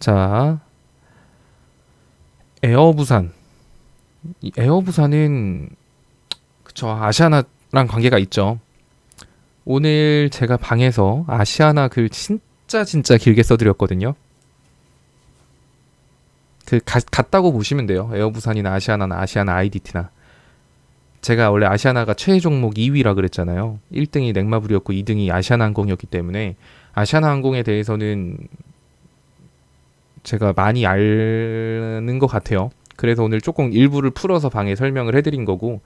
자, 에어부산. 이 에어부산은 그쵸, 아시아나랑 관계가 있죠. 오늘 제가 방에서 아시아나 글 진짜 길게 써드렸거든요. 같다고 보시면 돼요. 에어부산이나 아시아나나 아시아나 아이디티나. 제가 원래 아시아나가 최애 종목 2위라 그랬잖아요. 1등이 넥마블이었고 2등이 아시아나항공이었기 때문에 아시아나항공에 대해서는 제가 많이 아는 것 같아요. 그래서 오늘 조금 일부를 풀어서 방에 설명을 해드린 거고,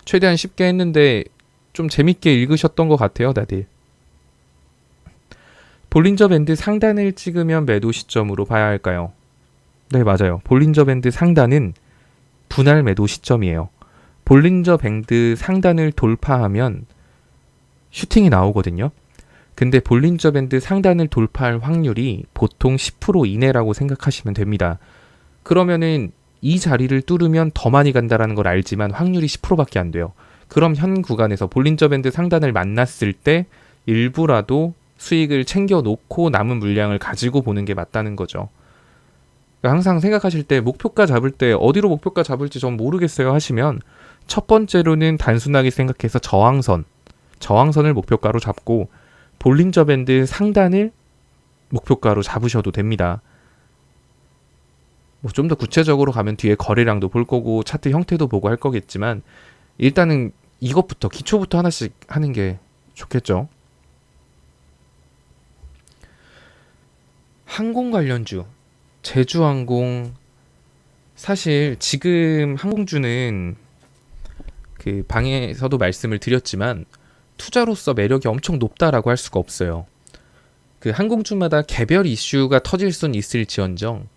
최대한 쉽게 했는데 좀 재밌게 읽으셨던 것 같아요, 다들. 볼린저 밴드 상단을 찍으면 매도 시점으로 봐야 할까요? 네, 맞아요. 볼린저 밴드 상단은 분할 매도 시점이에요. 볼린저 밴드 상단을 돌파하면 슈팅이 나오거든요. 근데 볼린저 밴드 상단을 돌파할 확률이 보통 10% 이내라고 생각하시면 됩니다. 그러면은 이 자리를 뚫으면 더 많이 간다라는 걸 알지만 확률이 10%밖에 안 돼요. 그럼 현 구간에서 볼린저 밴드 상단을 만났을 때 일부라도 수익을 챙겨 놓고 남은 물량을 가지고 보는 게 맞다는 거죠. 그러니까 항상 생각하실 때 목표가 잡을 때 어디로 목표가 잡을지 전 모르겠어요 하시면, 첫 번째로는 단순하게 생각해서 저항선을 목표가로 잡고 볼린저 밴드 상단을 목표가로 잡으셔도 됩니다. 뭐 좀 더 구체적으로 가면 뒤에 거래량도 볼 거고 차트 형태도 보고 할 거겠지만, 일단은 이것부터 기초부터 하나씩 하는 게 좋겠죠. 항공 관련주, 제주항공. 사실 지금 항공주는 그 방에서도 말씀을 드렸지만 투자로서 매력이 엄청 높다라고 할 수가 없어요. 그 항공주마다 개별 이슈가 터질 순 있을지언정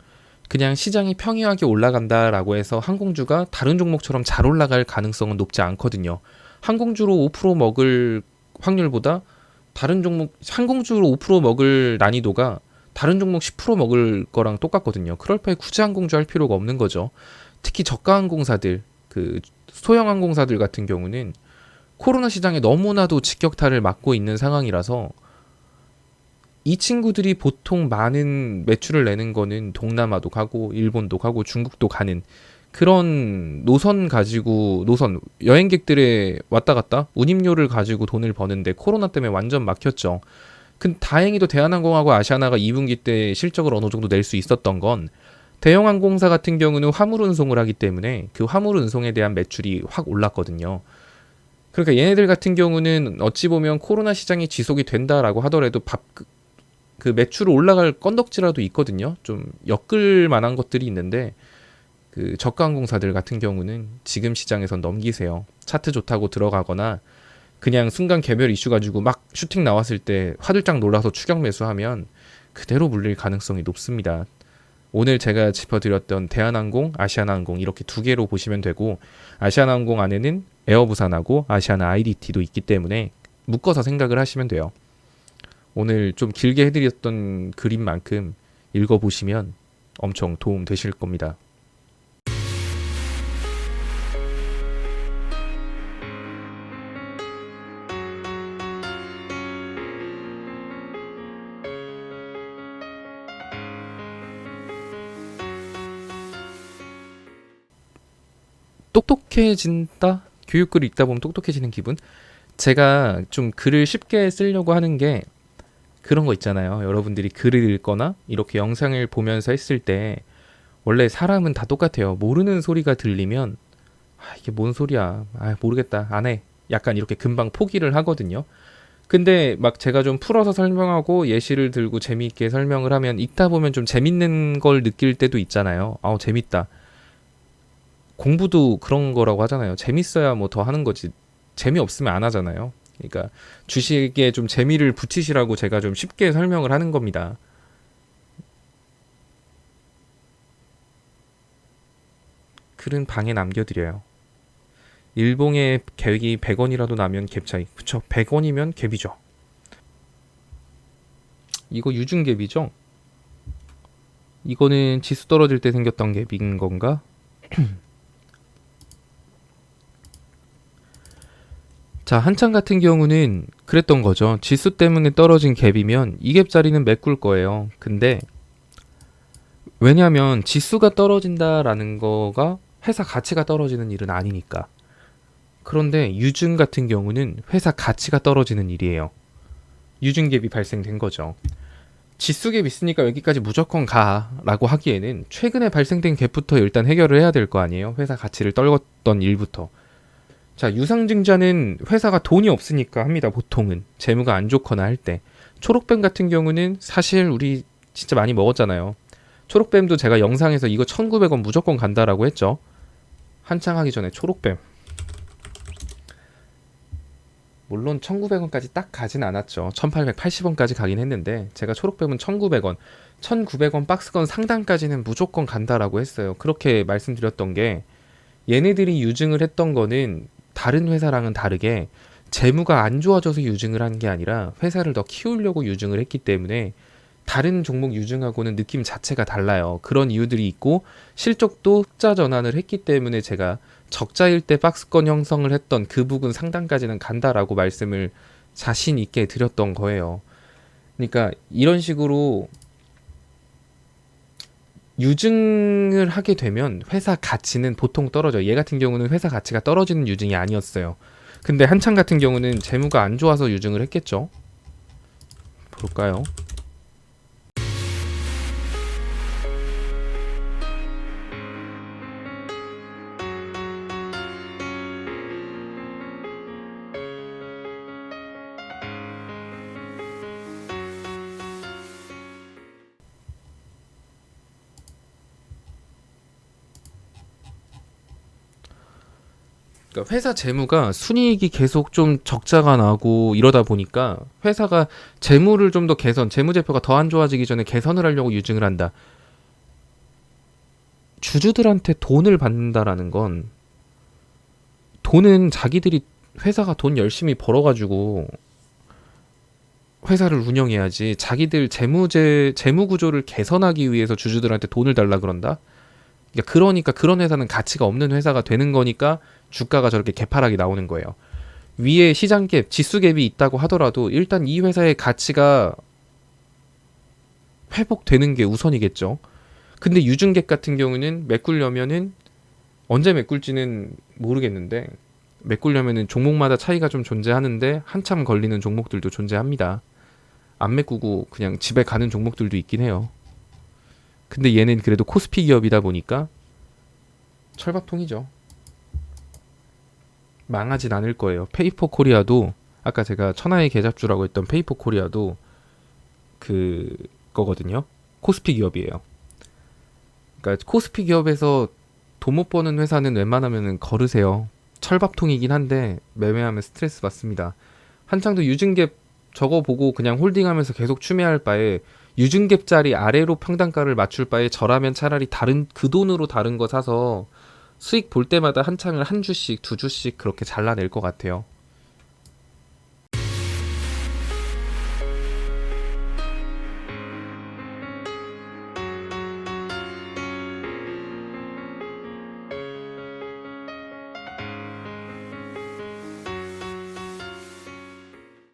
그냥 시장이 평이하게 올라간다라고 해서 항공주가 다른 종목처럼 잘 올라갈 가능성은 높지 않거든요. 항공주로 5% 먹을 확률보다 다른 종목, 항공주로 5% 먹을 난이도가 다른 종목 10% 먹을 거랑 똑같거든요. 그럴 바에 굳이 항공주 할 필요가 없는 거죠. 특히 저가 항공사들, 그 소형 항공사들 같은 경우는 코로나 시장에 너무나도 직격탄을 맞고 있는 상황이라서 이 친구들이 보통 많은 매출을 내는 거는 동남아도 가고 일본도 가고 중국도 가는 그런 노선 여행객들의 왔다 갔다 운임료를 가지고 돈을 버는데 코로나 때문에 완전 막혔죠. 근데 다행히도 대한항공하고 아시아나가 2분기 때 실적을 어느 정도 낼 수 있었던 건, 대형 항공사 같은 경우는 화물 운송을 하기 때문에 그 화물 운송에 대한 매출이 확 올랐거든요. 그러니까 얘네들 같은 경우는 어찌 보면 코로나 시장이 지속이 된다라고 하더라도 그 매출 올라갈 건덕지라도 있거든요. 좀 엮을 만한 것들이 있는데, 그 저가 항공사들 같은 경우는 지금 시장에선 넘기세요. 차트 좋다고 들어가거나 그냥 순간 개별 이슈 가지고 막 슈팅 나왔을 때 화들짝 놀라서 추격 매수하면 그대로 물릴 가능성이 높습니다. 오늘 제가 짚어드렸던 대한항공, 아시아나항공 이렇게 두 개로 보시면 되고, 아시아나항공 안에는 에어부산하고 아시아나 아이디티도 있기 때문에 묶어서 생각을 하시면 돼요. 오늘 좀 길게 해드렸던 그림만큼 읽어보시면 엄청 도움 되실 겁니다. 똑똑해진다? 교육글을 읽다 보면 똑똑해지는 기분? 제가 좀 글을 쉽게 쓰려고 하는 게 그런 거 있잖아요. 여러분들이 글을 읽거나 이렇게 영상을 보면서 했을 때 원래 사람은 다 똑같아요. 모르는 소리가 들리면 이게 뭔 소리야, 모르겠다, 안 해, 약간 이렇게 금방 포기를 하거든요. 근데 막 제가 좀 풀어서 설명하고 예시를 들고 재미있게 설명을 하면 읽다 보면 좀 재밌는 걸 느낄 때도 있잖아요. 재밌다. 공부도 그런 거라고 하잖아요. 재밌어야 뭐 더 하는 거지. 재미없으면 안 하잖아요. 그러니까 주식에 좀 재미를 붙이시라고 제가 좀 쉽게 설명을 하는 겁니다. 글은 방에 남겨드려요. 일봉의 갭이 100원이라도 나면 갭 차이. 그쵸? 100원이면 갭이죠. 이거 유중갭이죠? 이거는 지수 떨어질 때 생겼던 갭인 건가? 자, 한창 같은 경우는 그랬던 거죠. 지수 때문에 떨어진 갭이면 이 갭자리는 메꿀 거예요. 근데 왜냐하면 지수가 떨어진다라는 거가 회사 가치가 떨어지는 일은 아니니까. 그런데 유증 같은 경우는 회사 가치가 떨어지는 일이에요. 유증갭이 발생된 거죠. 지수갭 있으니까 여기까지 무조건 가라고 하기에는 최근에 발생된 갭부터 일단 해결을 해야 될 거 아니에요. 회사 가치를 떨궜던 일부터. 자, 유상증자는 회사가 돈이 없으니까 합니다. 보통은 재무가 안 좋거나 할 때. 초록뱀 같은 경우는 사실 우리 진짜 많이 먹었잖아요. 초록뱀도 제가 영상에서 이거 1,900원 무조건 간다라고 했죠. 한창 하기 전에 초록뱀. 물론 1,900원까지 딱 가진 않았죠. 1,880원까지 가긴 했는데 제가 초록뱀은 1,900원, 1,900원 박스권 상단까지는 무조건 간다라고 했어요. 그렇게 말씀드렸던 게 얘네들이 유증을 했던 거는 다른 회사랑은 다르게 재무가 안 좋아져서 유증을 한 게 아니라 회사를 더 키우려고 유증을 했기 때문에 다른 종목 유증하고는 느낌 자체가 달라요. 그런 이유들이 있고 실적도 흑자 전환을 했기 때문에 제가 적자일 때 박스권 형성을 했던 그 부분 상단까지는 간다라고 말씀을 자신 있게 드렸던 거예요. 그러니까 이런 식으로 유증을 하게 되면 회사 가치는 보통 떨어져요. 얘 같은 경우는 회사 가치가 떨어지는 유증이 아니었어요. 근데 한창 같은 경우는 재무가 안 좋아서 유증을 했겠죠. 볼까요? 그러니까 회사 재무가 순이익이 계속 좀 적자가 나고 이러다 보니까 회사가 재무를 좀 더 개선, 재무제표가 더 안 좋아지기 전에 개선을 하려고 유증을 한다. 주주들한테 돈을 받는다라는 건 돈은 자기들이 회사가 돈 열심히 벌어가지고 회사를 운영해야지 자기들 재무 구조를 개선하기 위해서 주주들한테 돈을 달라 그런다? 그러니까 그런 회사는 가치가 없는 회사가 되는 거니까 주가가 저렇게 개파락이 나오는 거예요. 위에 시장갭, 지수갭이 있다고 하더라도 일단 이 회사의 가치가 회복되는 게 우선이겠죠. 근데 유증갭 같은 경우는 메꾸려면은 언제 메꿀지는 모르겠는데 메꾸려면은 종목마다 차이가 좀 존재하는데 한참 걸리는 종목들도 존재합니다. 안 메꾸고 그냥 집에 가는 종목들도 있긴 해요. 근데 얘는 그래도 코스피 기업이다 보니까 철밥통이죠. 망하진 않을 거예요. 페이퍼 코리아도 아까 제가 천하의 개잡주라고 했던 페이퍼 코리아도 그거거든요. 코스피 기업이에요. 그러니까 코스피 기업에서 돈 못 버는 회사는 웬만하면 거르세요. 철밥통이긴 한데 매매하면 스트레스 받습니다. 한창도 유증갭 저거 보고 그냥 홀딩하면서 계속 추매할 바에 유증갭짜리 아래로 평단가를 맞출 바에 저라면 차라리 다른 그 돈으로 다른 거 사서 수익 볼 때마다 한창을 한 주씩 두 주씩 그렇게 잘라낼 것 같아요.